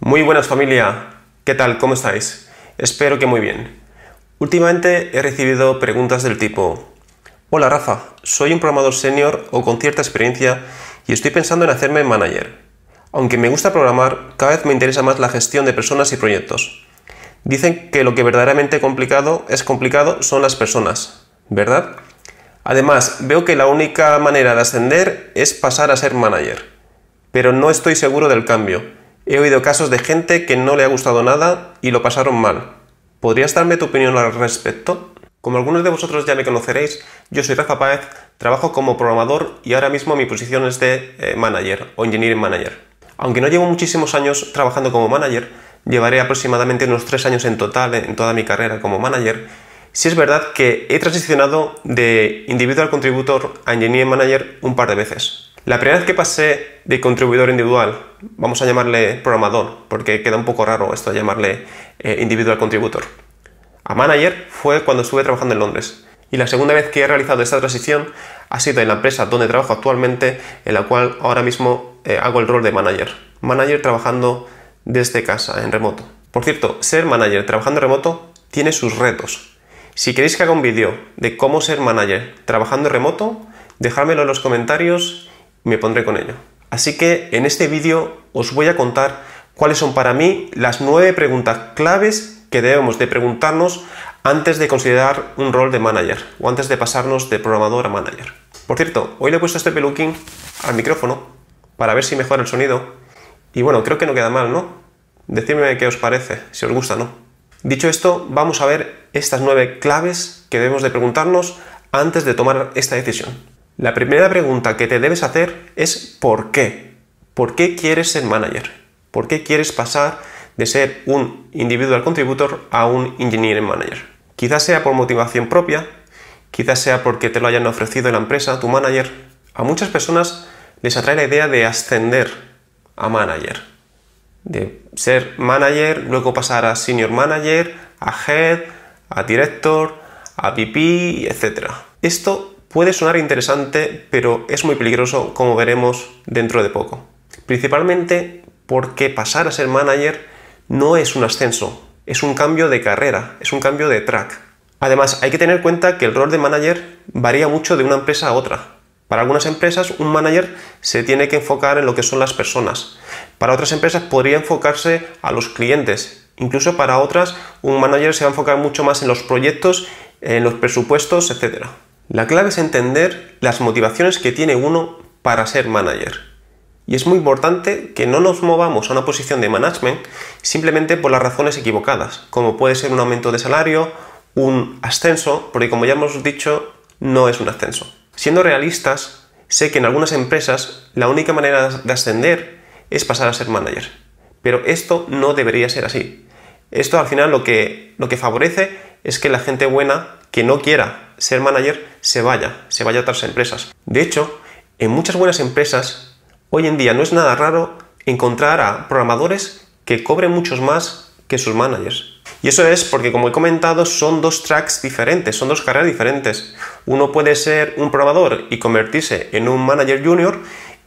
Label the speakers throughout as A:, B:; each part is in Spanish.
A: Muy buenas familia, ¿qué tal? ¿Cómo estáis? Espero que muy bien. Últimamente he recibido preguntas del tipo: hola Rafa, soy un programador senior o con cierta experiencia y estoy pensando en hacerme manager. Aunque me gusta programar, cada vez me interesa más la gestión de personas y proyectos. Dicen que lo que verdaderamente complicado son las personas, ¿verdad? Además, veo que la única manera de ascender es pasar a ser manager, pero no estoy seguro del cambio. He oído casos de gente que no le ha gustado nada y lo pasaron mal. ¿Podrías darme tu opinión al respecto? Como algunos de vosotros ya me conoceréis, yo soy Rafa Páez, trabajo como programador y ahora mismo mi posición es de manager o engineering manager. Aunque no llevo muchísimos años trabajando como manager, llevaré aproximadamente unos 3 años en total en toda mi carrera como manager. Sí es verdad que he transicionado de individual contributor a engineering manager un par de veces. La primera vez que pasé de contribuidor individual, vamos a llamarle programador, porque queda un poco raro esto de llamarle individual contributor, a manager fue cuando estuve trabajando en Londres. Y la segunda vez que he realizado esta transición ha sido en la empresa donde trabajo actualmente, en la cual ahora mismo hago el rol de manager. Manager trabajando desde casa, en remoto. Por cierto, ser manager trabajando en remoto tiene sus retos. Si queréis que haga un vídeo de cómo ser manager trabajando en remoto, dejádmelo en los comentarios y me pondré con ello. Así que en este vídeo os voy a contar cuáles son para mí las 9 preguntas claves que debemos de preguntarnos antes de considerar un rol de manager o antes de pasarnos de programador a manager. Por cierto, hoy le he puesto este peluquín al micrófono para ver si mejora el sonido y bueno, creo que no queda mal, ¿no? Decidme qué os parece, si os gusta, ¿no? Dicho esto, vamos a ver estas 9 claves que debemos de preguntarnos antes de tomar esta decisión. La primera pregunta que te debes hacer es ¿por qué? ¿Por qué quieres ser manager? ¿Por qué quieres pasar de ser un individual contributor a un engineering manager? Quizás sea por motivación propia, quizás sea porque te lo hayan ofrecido en la empresa, tu manager. A muchas personas les atrae la idea de ascender a manager, de ser manager, luego pasar a senior manager, a head, a director, a VP, etc. Esto puede sonar interesante, pero es muy peligroso, como veremos dentro de poco. Principalmente porque pasar a ser manager no es un ascenso, es un cambio de carrera, es un cambio de track. Además, hay que tener en cuenta que el rol de manager varía mucho de una empresa a otra. Para algunas empresas, un manager se tiene que enfocar en lo que son las personas. Para otras empresas podría enfocarse a los clientes. Incluso para otras, un manager se va a enfocar mucho más en los proyectos, en los presupuestos, etc. La clave es entender las motivaciones que tiene uno para ser manager. Y es muy importante que no nos movamos a una posición de management simplemente por las razones equivocadas, como puede ser un aumento de salario, un ascenso, porque como ya hemos dicho, no es un ascenso. Siendo realistas, sé que en algunas empresas la única manera de ascender es pasar a ser manager, pero esto no debería ser así. Esto al final lo que favorece es que la gente buena que no quiera ser manager se vaya a otras empresas. De hecho, en muchas buenas empresas, hoy en día no es nada raro encontrar a programadores que cobren muchos más que sus managers. Y eso es porque, como he comentado, son 2 tracks diferentes, son 2 carreras diferentes. Uno puede ser un programador y convertirse en un manager junior,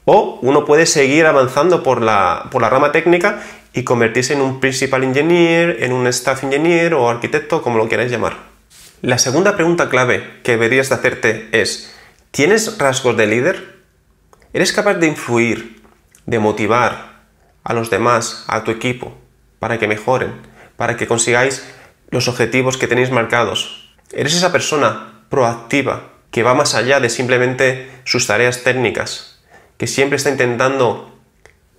A: o uno puede seguir avanzando por la rama técnica y convertirse en un principal engineer, en un staff engineer o arquitecto, como lo queráis llamar. La segunda pregunta clave que deberías de hacerte es: ¿tienes rasgos de líder? ¿Eres capaz de influir, de motivar a los demás, a tu equipo, para que mejoren, para que consigáis los objetivos que tenéis marcados? ¿Eres esa persona proactiva que va más allá de simplemente sus tareas técnicas, que siempre está intentando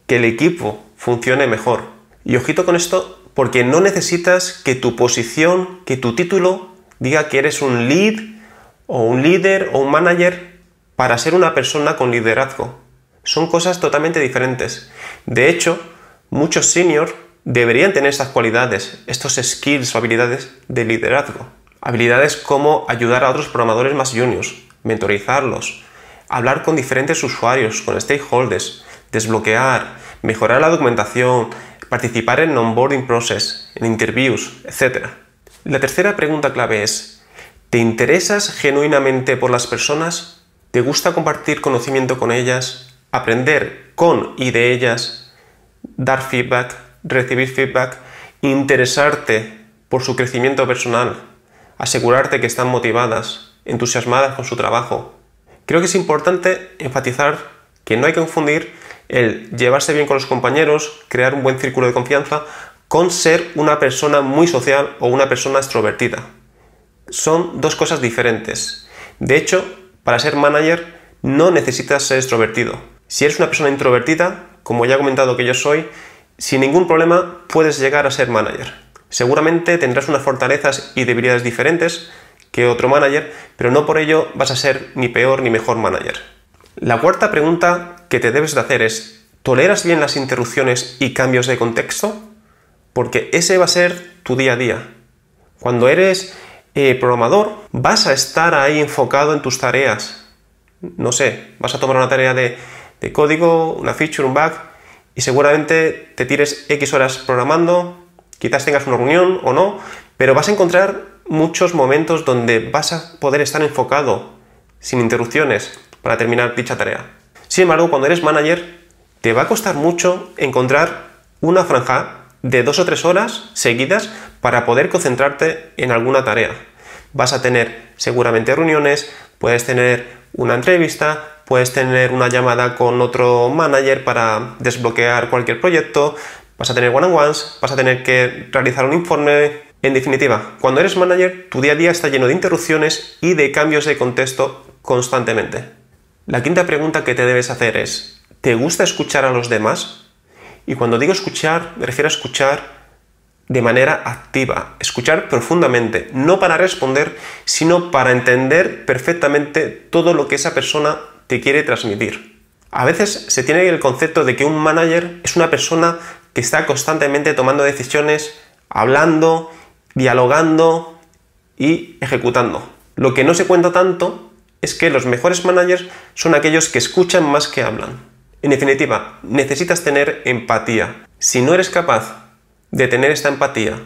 A: que el equipo funcione mejor? Y ojito con esto, porque no necesitas que tu posición, que tu título diga que eres un lead o un líder o un manager para ser una persona con liderazgo. Son cosas totalmente diferentes. De hecho, muchos seniors deberían tener estas cualidades, estos skills o habilidades de liderazgo. Habilidades como ayudar a otros programadores más juniors, mentorizarlos, hablar con diferentes usuarios, con stakeholders, desbloquear, mejorar la documentación, participar en onboarding process, en interviews, etc. La tercera pregunta clave es: ¿te interesas genuinamente por las personas? ¿Te gusta compartir conocimiento con ellas, aprender con y de ellas, dar feedback, recibir feedback, interesarte por su crecimiento personal, asegurarte que están motivadas, entusiasmadas con su trabajo. Creo que es importante enfatizar que no hay que confundir el llevarse bien con los compañeros, crear un buen círculo de confianza, con ser una persona muy social o una persona extrovertida. Son dos cosas diferentes. De hecho, para ser manager no necesitas ser extrovertido. Si eres una persona introvertida, como ya he comentado que yo soy, sin ningún problema puedes llegar a ser manager. Seguramente tendrás unas fortalezas y debilidades diferentes que otro manager, pero no por ello vas a ser ni peor ni mejor manager. La cuarta pregunta que te debes de hacer es: ¿toleras bien las interrupciones y cambios de contexto? Porque ese va a ser tu día a día. Cuando eres programador, vas a estar ahí enfocado en tus tareas. No sé, vas a tomar una tarea de código, una feature, un bug, y seguramente te tires X horas programando, quizás tengas una reunión o no, pero vas a encontrar muchos momentos donde vas a poder estar enfocado, sin interrupciones, para terminar dicha tarea. Sin embargo, cuando eres manager, te va a costar mucho encontrar una franja de 2 o 3 horas seguidas para poder concentrarte en alguna tarea. Vas a tener seguramente reuniones, puedes tener una entrevista, puedes tener una llamada con otro manager para desbloquear cualquier proyecto, vas a tener one-on-ones, vas a tener que realizar un informe. En definitiva, cuando eres manager, tu día a día está lleno de interrupciones y de cambios de contexto constantemente. La quinta pregunta que te debes hacer es: ¿te gusta escuchar a los demás? Y cuando digo escuchar, me refiero a escuchar de manera activa, escuchar profundamente, no para responder, sino para entender perfectamente todo lo que esa persona te quiere transmitir. A veces se tiene el concepto de que un manager es una persona que está constantemente tomando decisiones, hablando, dialogando y ejecutando. Lo que no se cuenta tanto es que los mejores managers son aquellos que escuchan más que hablan. En definitiva, necesitas tener empatía. Si no eres capaz de tener esta empatía,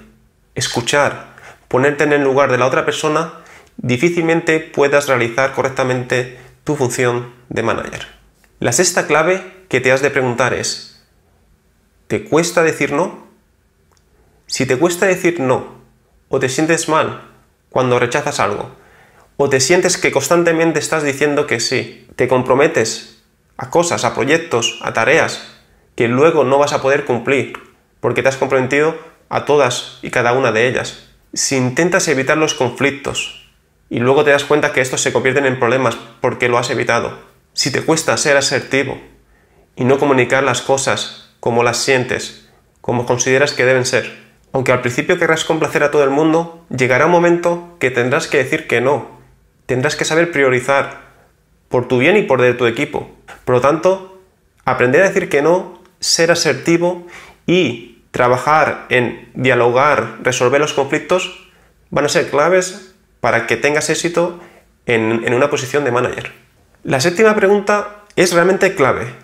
A: escuchar, ponerte en el lugar de la otra persona, difícilmente puedas realizar correctamente tu función de manager. La sexta clave que te has de preguntar es: ¿te cuesta decir no? Si te cuesta decir no, o te sientes mal cuando rechazas algo, o te sientes que constantemente estás diciendo que sí, te comprometes a cosas, a proyectos, a tareas que luego no vas a poder cumplir porque te has comprometido a todas y cada una de ellas. Si intentas evitar los conflictos y luego te das cuenta que estos se convierten en problemas porque lo has evitado, si te cuesta ser asertivo y no comunicar las cosas como las sientes, como consideras que deben ser, aunque al principio querrás complacer a todo el mundo, llegará un momento que tendrás que decir que no. Tendrás que saber priorizar por tu bien y por el de tu equipo. Por lo tanto, aprender a decir que no, ser asertivo y trabajar en dialogar, resolver los conflictos van a ser claves para que tengas éxito en una posición de manager. La séptima pregunta es realmente clave.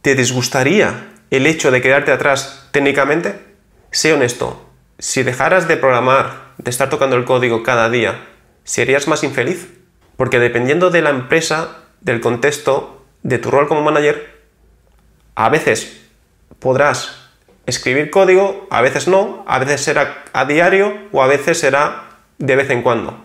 A: ¿Te disgustaría el hecho de quedarte atrás técnicamente? Sé honesto, si dejaras de programar, de estar tocando el código cada día, ¿serías más infeliz? Porque dependiendo de la empresa, del contexto, de tu rol como manager, a veces podrás escribir código, a veces no, a veces será a diario o a veces será de vez en cuando.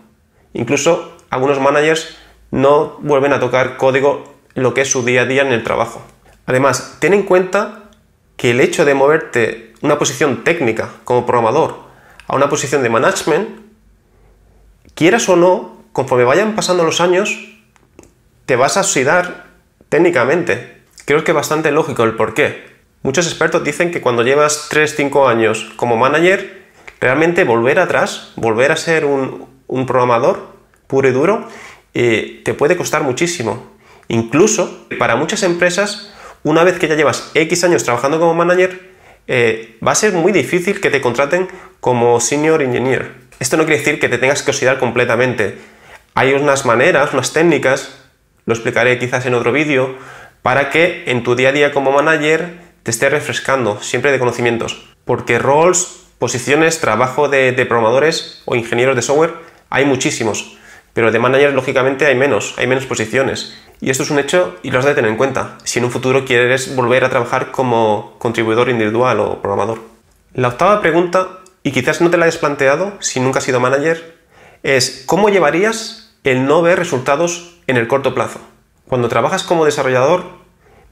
A: Incluso algunos managers no vuelven a tocar código en lo que es su día a día en el trabajo. Además, ten en cuenta que el hecho de moverte una posición técnica como programador a una posición de management, quieras o no, conforme vayan pasando los años, te vas a oxidar técnicamente. Creo que es bastante lógico el porqué. Muchos expertos dicen que cuando llevas 3-5 años como manager, realmente volver atrás, volver a ser un programador puro y duro, te puede costar muchísimo. Incluso para muchas empresas, una vez que ya llevas X años trabajando como manager, va a ser muy difícil que te contraten como senior engineer. Esto no quiere decir que te tengas que oxidar completamente. Hay unas maneras, unas técnicas, lo explicaré quizás en otro vídeo, para que en tu día a día como manager te estés refrescando siempre de conocimientos. Porque roles, posiciones, trabajo de programadores o ingenieros de software hay muchísimos, pero de manager lógicamente hay menos posiciones. Y esto es un hecho y lo has de tener en cuenta si en un futuro quieres volver a trabajar como contribuidor individual o programador. La octava pregunta, y quizás no te la hayas planteado si nunca has sido manager, es ¿cómo llevarías el no ver resultados en el corto plazo? Cuando trabajas como desarrollador,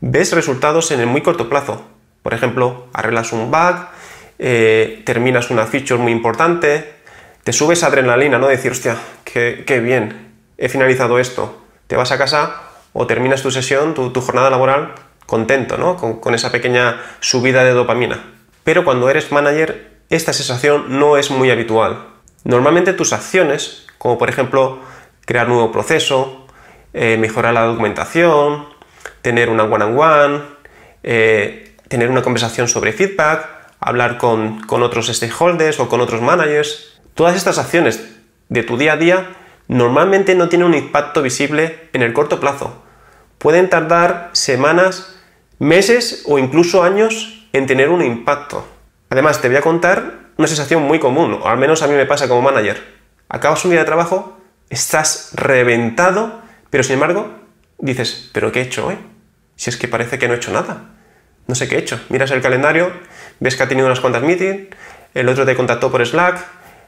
A: ves resultados en el muy corto plazo. Por ejemplo, arreglas un bug, terminas una feature muy importante, te subes adrenalina, ¿no? Decir, hostia, qué bien, he finalizado esto. Te vas a casa o terminas tu sesión, tu jornada laboral, contento, ¿no? Con esa pequeña subida de dopamina. Pero cuando eres manager, esta sensación no es muy habitual. Normalmente tus acciones, como por ejemplo crear un nuevo proceso, mejorar la documentación, tener una one-on-one, tener una conversación sobre feedback, hablar con otros stakeholders o con otros managers, todas estas acciones de tu día a día normalmente no tienen un impacto visible en el corto plazo. Pueden tardar semanas, meses o incluso años en tener un impacto. Además, te voy a contar una sensación muy común, o al menos a mí me pasa como manager. Acabas un día de trabajo, estás reventado, pero sin embargo dices, ¿pero qué he hecho hoy? Si es que parece que no he hecho nada. No sé qué he hecho. Miras el calendario, ves que ha tenido unas cuantas meetings, el otro te contactó por Slack,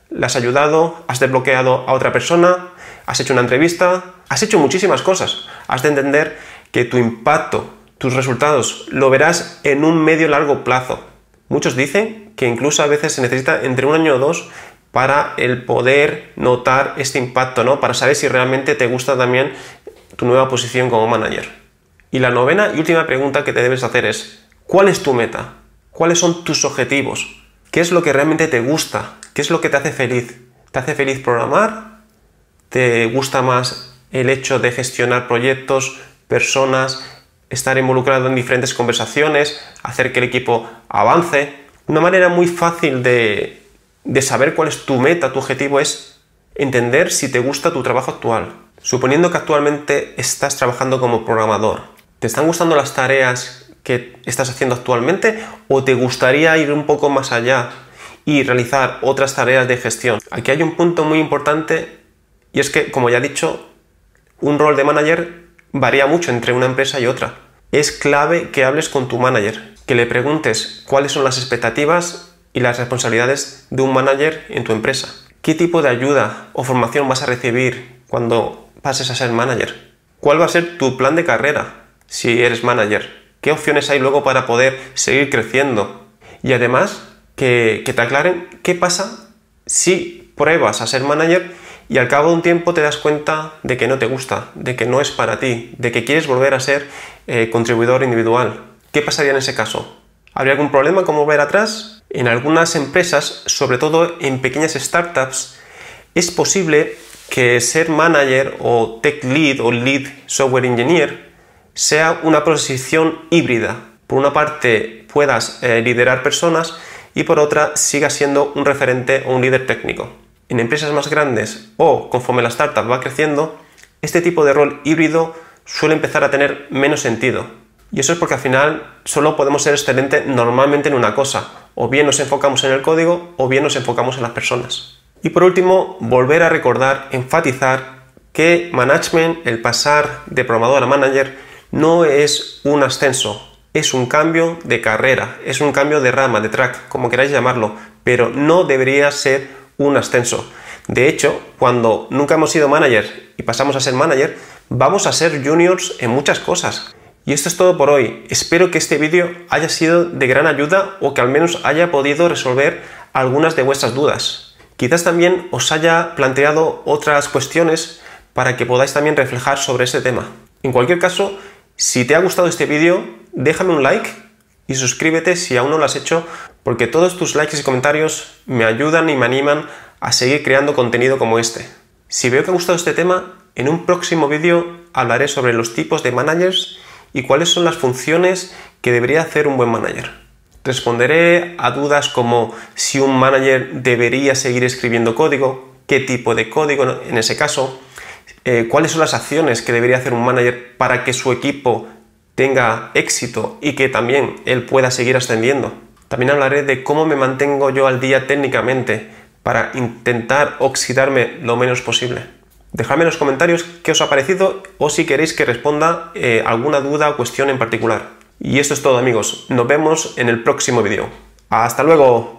A: le has ayudado, has desbloqueado a otra persona, has hecho una entrevista, has hecho muchísimas cosas. Has de entender que tu impacto, tus resultados, lo verás en un medio-largo plazo. Muchos dicen que incluso a veces se necesita entre 1 año o 2 para el poder notar este impacto, ¿no? Para saber si realmente te gusta también tu nueva posición como manager. Y la novena y última pregunta que te debes hacer es, ¿cuál es tu meta? ¿Cuáles son tus objetivos? ¿Qué es lo que realmente te gusta? ¿Qué es lo que te hace feliz? ¿Te hace feliz programar? ¿Te gusta más el hecho de gestionar proyectos, personas, estar involucrado en diferentes conversaciones, hacer que el equipo avance? Una manera muy fácil de saber cuál es tu meta, tu objetivo, es entender si te gusta tu trabajo actual. Suponiendo que actualmente estás trabajando como programador, ¿te están gustando las tareas que estás haciendo actualmente o te gustaría ir un poco más allá y realizar otras tareas de gestión? Aquí hay un punto muy importante y es que, como ya he dicho, un rol de manager varía mucho entre una empresa y otra. Es clave que hables con tu manager, que le preguntes cuáles son las expectativas y las responsabilidades de un manager en tu empresa. ¿Qué tipo de ayuda o formación vas a recibir cuando pases a ser manager? ¿Cuál va a ser tu plan de carrera si eres manager? ¿Qué opciones hay luego para poder seguir creciendo? Y además, que te aclaren qué pasa si pruebas a ser manager y al cabo de un tiempo te das cuenta de que no te gusta, de que no es para ti, de que quieres volver a ser contribuidor individual. ¿Qué pasaría en ese caso? ¿Habría algún problema con volver atrás? En algunas empresas, sobre todo en pequeñas startups, es posible que ser manager o tech lead o lead software engineer sea una posición híbrida. Por una parte puedas liderar personas y por otra sigas siendo un referente o un líder técnico. En empresas más grandes o conforme la startup va creciendo, este tipo de rol híbrido suele empezar a tener menos sentido. Y eso es porque al final solo podemos ser excelentes normalmente en una cosa. O bien nos enfocamos en el código o bien nos enfocamos en las personas. Y por último, volver a recordar, enfatizar que management, el pasar de programador a manager, no es un ascenso, es un cambio de carrera, es un cambio de rama, de track, como queráis llamarlo, pero no debería ser un ascenso. De hecho, cuando nunca hemos sido manager y pasamos a ser manager, vamos a ser juniors en muchas cosas. Y esto es todo por hoy. Espero que este vídeo haya sido de gran ayuda o que al menos haya podido resolver algunas de vuestras dudas. Quizás también os haya planteado otras cuestiones para que podáis también reflejar sobre este tema. En cualquier caso, si te ha gustado este vídeo, déjame un like y suscríbete si aún no lo has hecho, porque todos tus likes y comentarios me ayudan y me animan a seguir creando contenido como este. Si veo que ha gustado este tema, en un próximo vídeo hablaré sobre los tipos de managers y cuáles son las funciones que debería hacer un buen manager. Responderé a dudas como si un manager debería seguir escribiendo código, qué tipo de código en ese caso, cuáles son las acciones que debería hacer un manager para que su equipo tenga éxito y que también él pueda seguir ascendiendo. También hablaré de cómo me mantengo yo al día técnicamente para intentar oxidarme lo menos posible. Dejadme en los comentarios qué os ha parecido o si queréis que responda alguna duda o cuestión en particular. Y esto es todo, amigos. Nos vemos en el próximo vídeo. ¡Hasta luego!